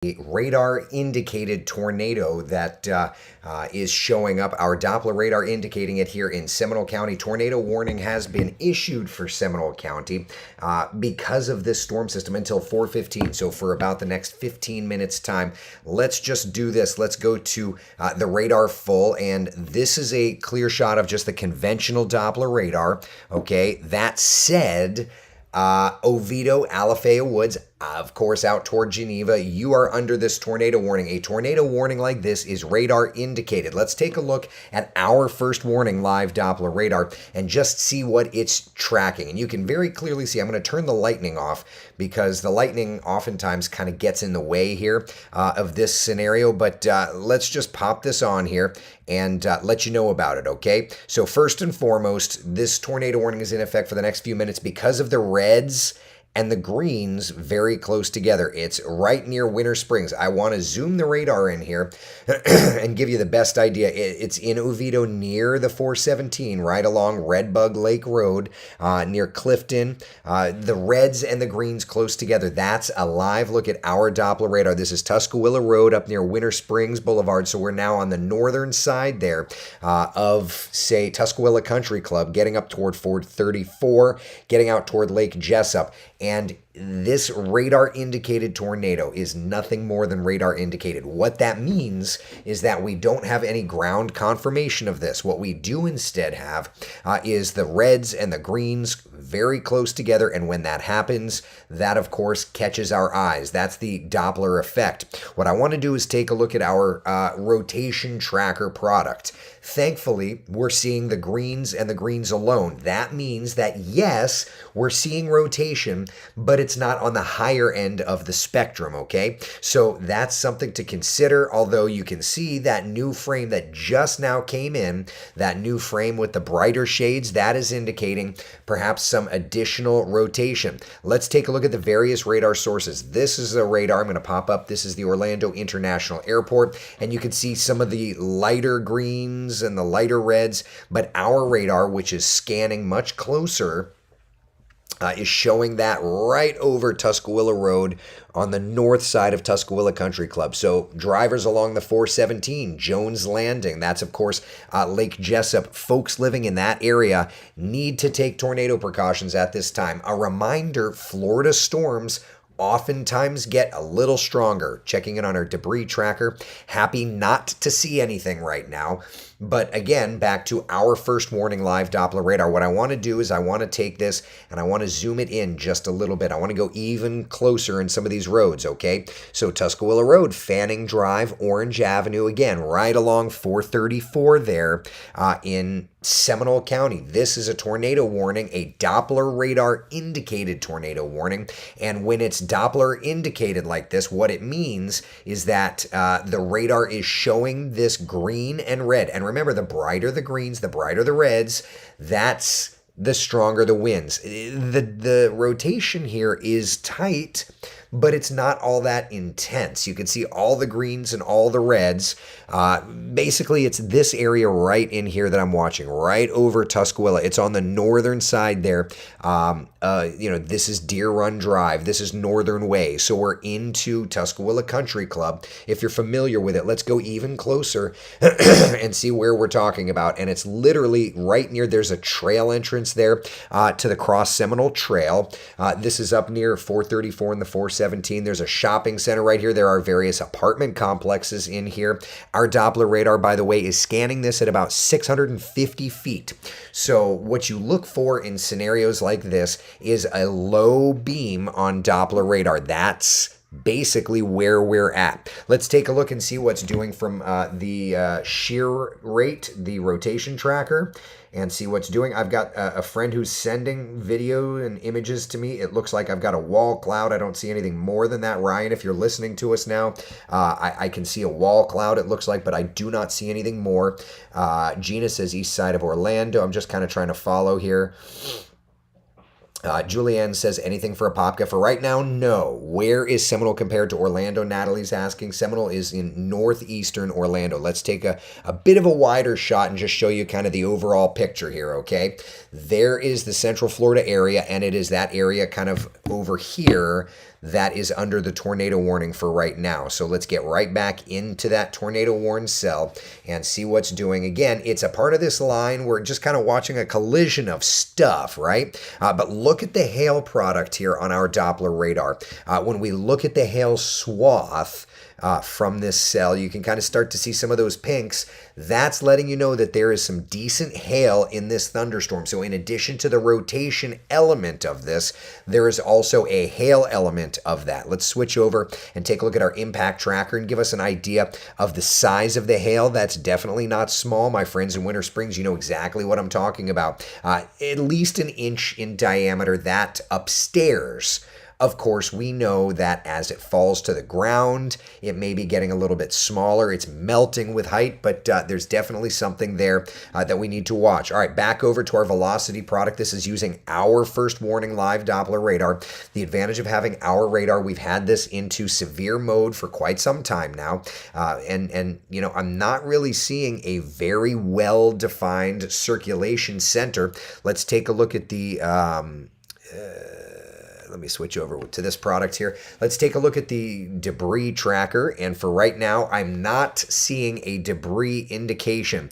radar indicated tornado that is showing up. Our Doppler radar indicating it here in Seminole County. Tornado warning has been issued for Seminole County because of this storm system until 4:15. So for about the next 15 minutes time, let's just do this. Let's go to the radar full, and this is a clear shot of just the conventional Doppler radar. Okay, that said, Oviedo, Alafaya Woods, of course, out toward Geneva, you are under this tornado warning. A tornado warning like this is radar indicated. Let's take a look at our first warning live Doppler radar and just see what it's tracking. And you can very clearly see, I'm going to turn the lightning off because the lightning oftentimes kind of gets in the way here of this scenario. But let's just pop this on here and let you know about it, okay? So first and foremost, this tornado warning is in effect for the next few minutes because of the reds and the greens very close together. It's right near Winter Springs. I want to zoom the radar in here and give you the best idea. It's in Oviedo near the 417, right along Redbug Lake Road, near Clifton. The reds and the greens close together. That's a live look at our Doppler radar. This is Tuscaloosa Road up near Winter Springs Boulevard. So we're now on the northern side there of, say, Tuscaloosa Country Club, getting up toward 434, getting out toward Lake Jessup. And this radar indicated tornado is nothing more than radar indicated. What that means is that we don't have any ground confirmation of this. What we do instead have is the reds and the greens very close together. And when that happens, that of course catches our eyes. That's the Doppler effect. What I want to do is take a look at our rotation tracker product. Thankfully, we're seeing the greens and the greens alone. That means that yes, we're seeing rotation, but it's not on the higher end of the spectrum, okay? So that's something to consider, although you can see that new frame that just now came in, that new frame with the brighter shades, that is indicating perhaps some additional rotation. Let's take a look at the various radar sources. This is a radar I'm going to pop up. This is the Orlando International Airport, and you can see some of the lighter greens and the lighter reds, but our radar, which is scanning much closer, is showing that right over Tuscaloosa Road on the north side of Tuscaloosa Country Club. So drivers along the 417, Jones Landing, that's of course Lake Jessup, folks living in that area need to take tornado precautions at this time. A reminder, Florida storms oftentimes get a little stronger. Checking in on our debris tracker. Happy not to see anything right now. But again, back to our first warning live Doppler radar. What I want to do is I want to take this and I want to zoom it in just a little bit. I want to go even closer in some of these roads, okay? So Tuscaloosa Road, Fanning Drive, Orange Avenue, again, right along 434 there in Seminole County. This is a tornado warning, a Doppler radar indicated tornado warning. And when it's Doppler indicated like this, what it means is that the radar is showing this green and red. And remember, the brighter the greens, the brighter the reds, that's the stronger the winds. The rotation here is tight, but it's not all that intense. You can see all the greens and all the reds. Basically, it's this area right in here that I'm watching, right over Tuscaloosa. It's on the northern side there. This is Deer Run Drive. This is Northern Way. So we're into Tuscaloosa Country Club. If you're familiar with it, let's go even closer and see where we're talking about. And it's literally right near, there's a trail entrance there to the Cross Seminole Trail. This is up near 434 and the 417. There's a shopping center right here. There are various apartment complexes in here. Our Doppler radar, by the way, is scanning this at about 650 feet. So what you look for in scenarios like this is a low beam on Doppler radar. That's basically where we're at. Let's take a look and see what's doing from the shear rate, the rotation tracker, and see what's doing. I've got a friend who's sending video and images to me. It looks like I've got a wall cloud. I don't see anything more than that. Ryan, if you're listening to us now, I can see a wall cloud, it looks like, but I do not see anything more. Gina says east side of Orlando. I'm just kind of trying to follow here. Julianne says, anything for Apopka? For right now, no. Where is Seminole compared to Orlando? Natalie's asking. Seminole is in northeastern Orlando. Let's take a bit of a wider shot and just show you kind of the overall picture here, okay? There is the Central Florida area, and it is that area kind of over here that is under the tornado warning for right now. So let's get right back into that tornado warn cell and see what's doing. Again, it's a part of this line. We're just kind of watching a collision of stuff, right? But look at the hail product here on our Doppler radar. When we look at the hail swath, from this cell, you can kind of start to see some of those pinks. That's letting you know that there is some decent hail in this thunderstorm. So in addition to the rotation element of this, there is also a hail element of that. Let's switch over and take a look at our impact tracker and give us an idea of the size of the hail. That's definitely not small, my friends. In Winter Springs, you know exactly what I'm talking about. At least an inch in diameter. That upstairs. Of course, we know that as it falls to the ground, it may be getting a little bit smaller. It's melting with height, but there's definitely something there that we need to watch. All right, back over to our velocity product. This is using our first warning live Doppler radar. The advantage of having our radar, we've had this into severe mode for quite some time now. And you know, I'm not really seeing a very well-defined circulation center. Let's take a look at the... let me switch over to this product here. Let's take a look at the debris tracker. And for right now, I'm not seeing a debris indication.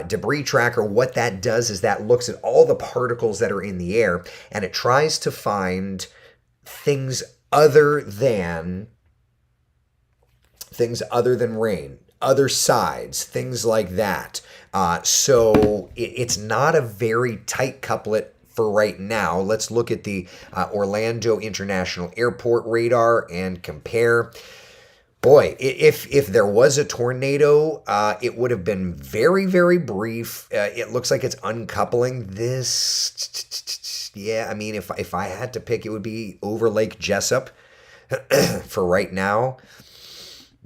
Debris tracker, what that does is that looks at all the particles that are in the air and it tries to find things other than rain, other sides, things like that. So it's not a very tight couplet for right now. Let's look at the Orlando International Airport radar and compare. Boy, if there was a tornado, it would have been very, very brief. It looks like it's uncoupling this. Yeah, I mean, if I had to pick, it would be over Lake Jessup for right now.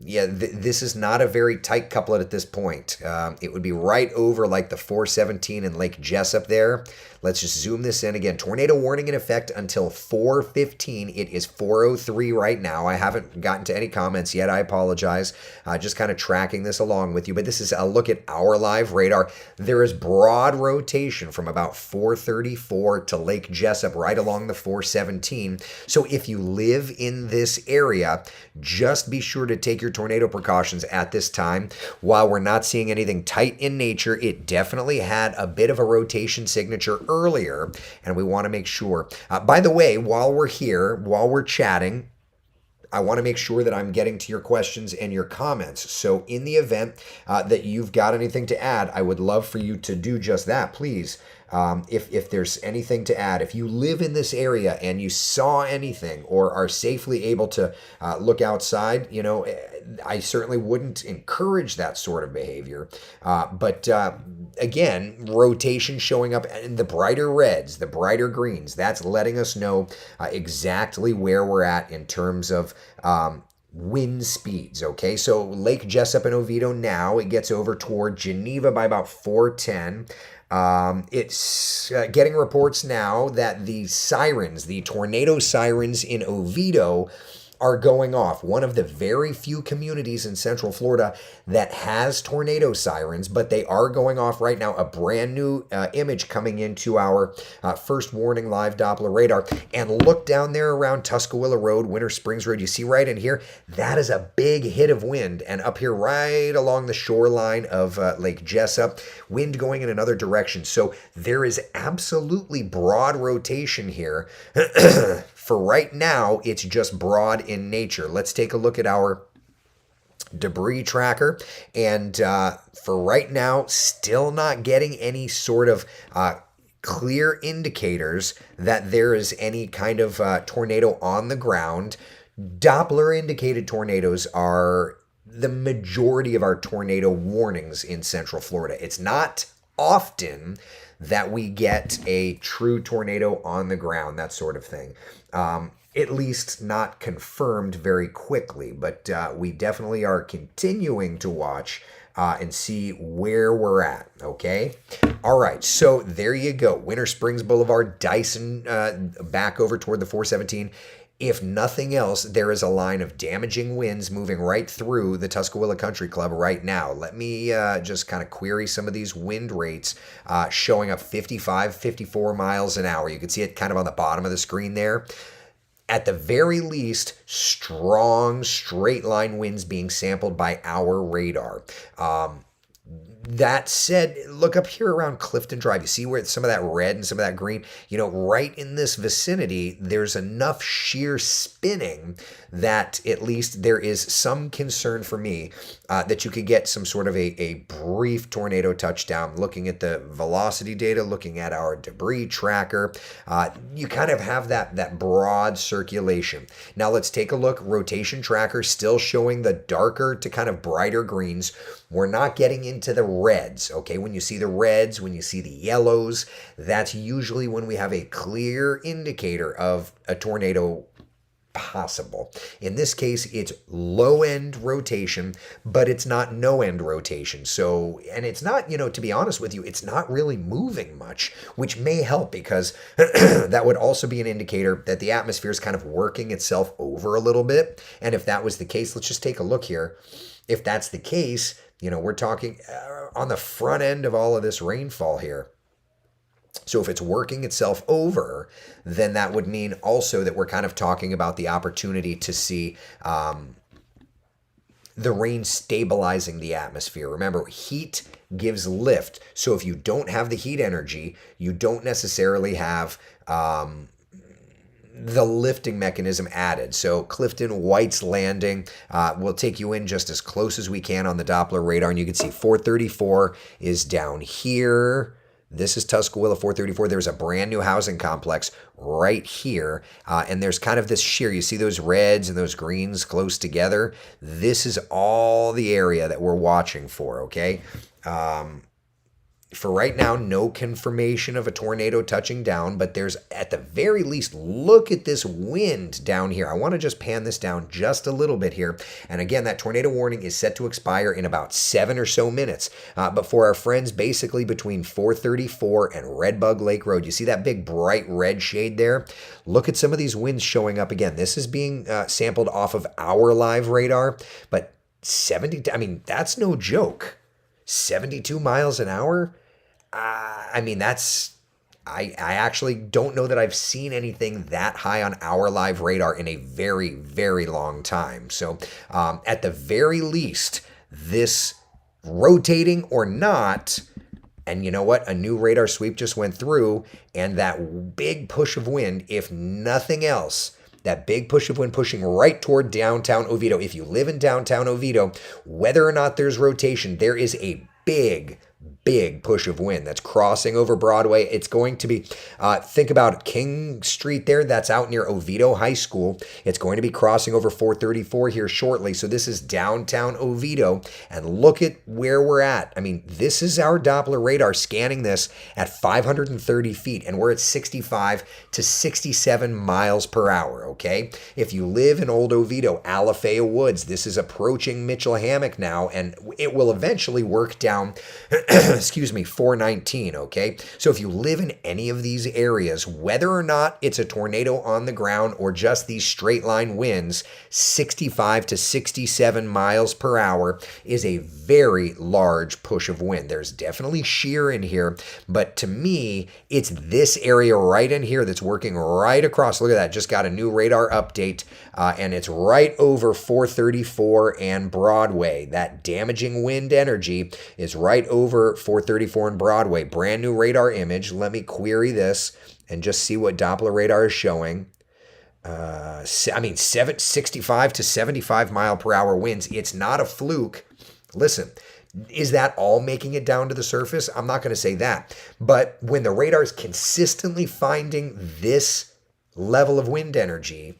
Yeah, this is not a very tight couplet at this point. It would be right over like the 417 and Lake Jessup there. Let's just zoom this in again. Tornado warning in effect until 4:15. It is 4:03 right now. I haven't gotten to any comments yet. I apologize. Just kind of tracking this along with you. But this is a look at our live radar. There is broad rotation from about 434 to Lake Jessup right along the 417. So if you live in this area, just be sure to take your tornado precautions at this time. While we're not seeing anything tight in nature, it definitely had a bit of a rotation signature earlier, and we want to make sure. By the way, while we're here, while we're chatting, I want to make sure that I'm getting to your questions and your comments. So in the event that you've got anything to add, I would love for you to do just that, please. If there's anything to add, if you live in this area and you saw anything or are safely able to look outside, you know, I certainly wouldn't encourage that sort of behavior. But again, rotation showing up in the brighter reds, the brighter greens, that's letting us know exactly where we're at in terms of wind speeds. Okay, so Lake Jessup and Oviedo now, it gets over toward Geneva by about 410. It's getting reports now that the sirens, the tornado sirens in Oviedo, are going off. One of the very few communities in Central Florida that has tornado sirens, but they are going off right now. A brand new image coming into our first warning live Doppler radar. And look down there around Tuscaloosa Road, Winter Springs Road. You see right in here, that is a big hit of wind. And up here right along the shoreline of Lake Jessup, wind going in another direction. So there is absolutely broad rotation here. For right now, it's just broad in nature. Let's take a look at our debris tracker. And for right now, still not getting any sort of clear indicators that there is any kind of tornado on the ground. Doppler indicated tornadoes are the majority of our tornado warnings in Central Florida. It's not often that we get a true tornado on the ground, that sort of thing. At least not confirmed very quickly, but we definitely are continuing to watch and see where we're at, okay? All right, so there you go. Winter Springs Boulevard, Dyson, back over toward the 417. If nothing else, there is a line of damaging winds moving right through the Tuscaloosa Country Club right now. Let me just kind of query some of these wind rates showing up 55, 54 miles an hour. You can see it kind of on the bottom of the screen there. At the very least, strong straight line winds being sampled by our radar. That said, look up here around Clifton Drive. You see where some of that red and some of that green? Right in this vicinity, there's enough shear spinning that at least there is some concern for me that you could get some sort of a brief tornado touchdown. Looking at the velocity data, looking at our debris tracker, you kind of have that broad circulation. Now let's take a look. Rotation tracker still showing the darker to kind of brighter greens. We're not getting into the reds, okay? When you see the reds, when you see the yellows, that's usually when we have a clear indicator of a tornado possible. In this case, it's low end rotation, but it's not no end rotation. So, and it's not, to be honest with you, it's not really moving much, which may help because that would also be an indicator that the atmosphere is kind of working itself over a little bit. And if that was the case, let's just take a look here. If that's the case, we're talking on the front end of all of this rainfall here. So if it's working itself over, then that would mean also that we're kind of talking about the opportunity to see the rain stabilizing the atmosphere. Remember, heat gives lift. So if you don't have the heat energy, you don't necessarily have the lifting mechanism added. So Clifton, White's Landing, we'll take you in just as close as we can on the Doppler radar. And you can see 434 is down here. This is Tuscaloosa 434. There's a brand new housing complex right here. And there's kind of this shear. You see those reds and those greens close together? This is all the area that we're watching for, okay? For right now, no confirmation of a tornado touching down, but there's at the very least, look at this wind down here. I want to just pan this down just a little bit here. And again, that tornado warning is set to expire in about 7 or so minutes. But for our friends basically between 434 and Redbug Lake Road, you see that big bright red shade there? Look at some of these winds showing up again. This is being sampled off of our live radar, but 70, that's no joke. 72 miles an hour? I actually don't know that I've seen anything that high on our live radar in a very, very long time. So at the very least, this rotating or not, and you know what? A new radar sweep just went through, and that big push of wind, if nothing else, that big push of wind pushing right toward downtown Oviedo. If you live in downtown Oviedo, whether or not there's rotation, there is a big push of wind that's crossing over Broadway. It's going to be, think about King Street there. That's out near Oviedo High School. It's going to be crossing over 434 here shortly. So this is downtown Oviedo. And look at where we're at. This is our Doppler radar scanning this at 530 feet. And we're at 65 to 67 miles per hour, okay? If you live in Old Oviedo, Alafaya Woods, this is approaching Mitchell Hammock now. And it will eventually work down 419, okay? So if you live in any of these areas, whether or not it's a tornado on the ground or just these straight line winds, 65 to 67 miles per hour is a very large push of wind. There's definitely shear in here, but to me, it's this area right in here that's working right across. Look at that, just got a new radar update, and it's right over 434 and Broadway. That damaging wind energy is right over 434 and Broadway. Brand new radar image. Let me query this and just see what Doppler radar is showing. 65 to 75 mile per hour winds. It's not a fluke. Listen, is that all making it down to the surface? I'm not going to say that. But when the radar is consistently finding this level of wind energy,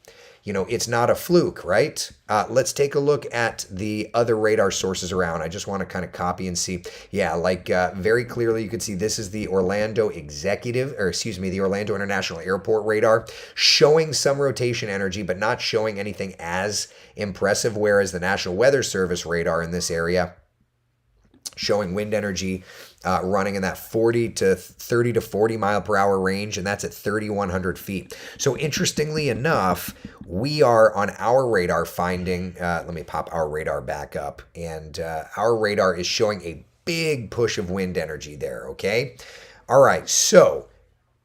it's not a fluke, right? Let's take a look at the other radar sources around. I just want to kind of copy and see. Yeah, very clearly you can see this is the Orlando the Orlando International Airport radar showing some rotation energy, but not showing anything as impressive, whereas the National Weather Service radar in this area showing wind energy running in that 30 to 40 mile per hour range, and that's at 3,100 feet. So interestingly enough, we are on our radar finding, let me pop our radar back up, and our radar is showing a big push of wind energy there, okay? All right, so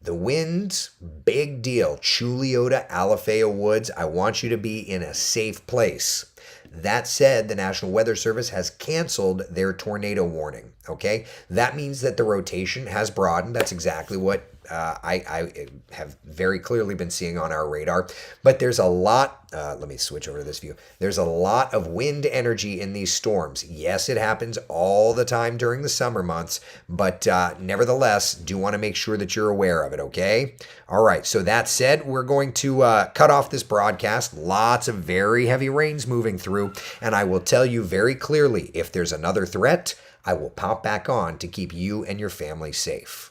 The winds, big deal. Chuleota, Alafaya Woods, I want you to be in a safe place. That said, the National Weather Service has canceled their tornado warning. Okay, that means that the rotation has broadened. That's exactly what I have very clearly been seeing on our radar. But there's a lot, let me switch over to this view. There's a lot of wind energy in these storms. Yes, it happens all the time during the summer months, but nevertheless, do want to make sure that you're aware of it, okay? All right, so that said, we're going to cut off this broadcast. Lots of very heavy rains moving through, and I will tell you very clearly, if there's another threat, I will pop back on to keep you and your family safe.